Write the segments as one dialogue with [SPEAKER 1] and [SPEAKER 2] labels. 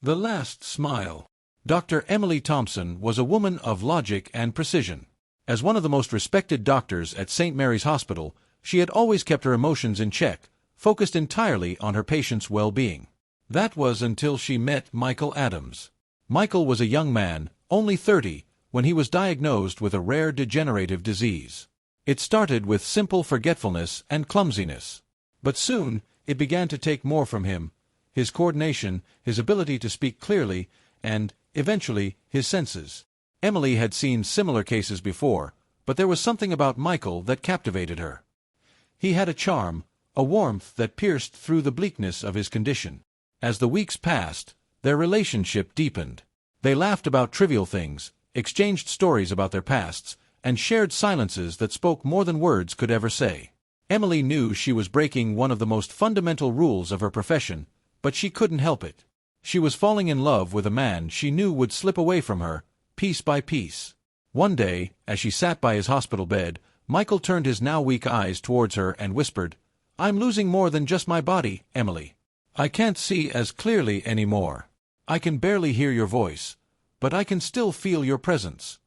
[SPEAKER 1] The Last Smile. Dr. Emily Thompson was a woman of logic and precision. As one of the most respected doctors at St. Mary's Hospital, she had always kept her emotions in check, focused entirely on her patients' well-being. That was until she met Michael Adams. Michael was a young man, only 30, when he was diagnosed with a rare degenerative disease. It started with simple forgetfulness and clumsiness. But soon, it began to take more from him: his coordination, his ability to speak clearly, and, eventually, his senses. Emily had seen similar cases before, but there was something about Michael that captivated her. He had a charm, a warmth that pierced through the bleakness of his condition. As the weeks passed, their relationship deepened. They laughed about trivial things, exchanged stories about their pasts, and shared silences that spoke more than words could ever say. Emily knew she was breaking one of the most fundamental rules of her profession, but she couldn't help it. She was falling in love with a man she knew would slip away from her, piece by piece. One day, as she sat by his hospital bed, Michael turned his now weak eyes towards her and whispered, "I'm losing more than just my body, Emily. I can't see as clearly anymore. I can barely hear your voice, but I can still feel your presence."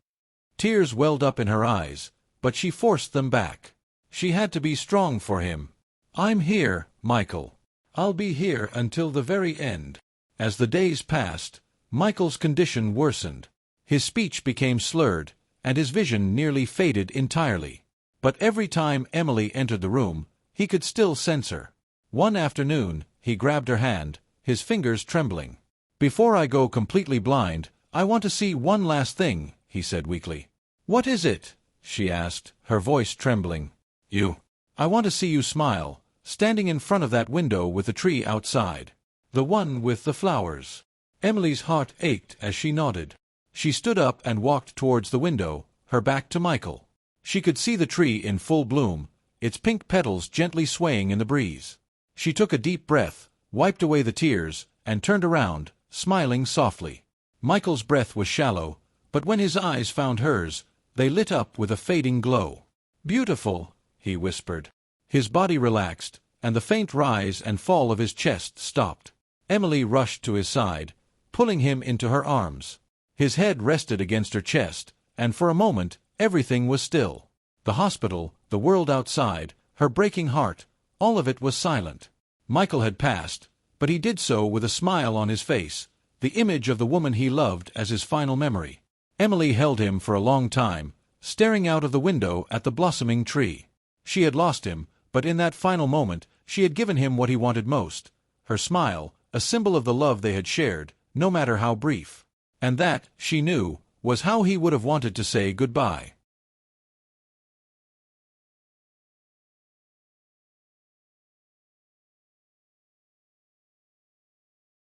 [SPEAKER 1] Tears welled up in her eyes, but she forced them back. She had to be strong for him. "I'm here, Michael. I'll be here until the very end." As the days passed, Michael's condition worsened. His speech became slurred, and his vision nearly faded entirely. But every time Emily entered the room, he could still sense her. One afternoon, he grabbed her hand, his fingers trembling. "Before I go completely blind, I want to see one last thing," he said weakly. "What is it?" she asked, her voice trembling. I want to see you smile, standing in front of that window with the tree outside. The one with the flowers." Emily's heart ached as she nodded. She stood up and walked towards the window, her back to Michael. She could see the tree in full bloom, its pink petals gently swaying in the breeze. She took a deep breath, wiped away the tears, and turned around, smiling softly. Michael's breath was shallow, but when his eyes found hers, they lit up with a fading glow. "Beautiful," he whispered. His body relaxed, and the faint rise and fall of his chest stopped. Emily rushed to his side, pulling him into her arms. His head rested against her chest, and for a moment, everything was still. The hospital, the world outside, her breaking heart, all of it was silent. Michael had passed, but he did so with a smile on his face, the image of the woman he loved as his final memory. Emily held him for a long time, staring out of the window at the blossoming tree. She had lost him, but in that final moment, she had given him what he wanted most: her smile, a symbol of the love they had shared, no matter how brief. And that, she knew, was how he would have wanted to say goodbye.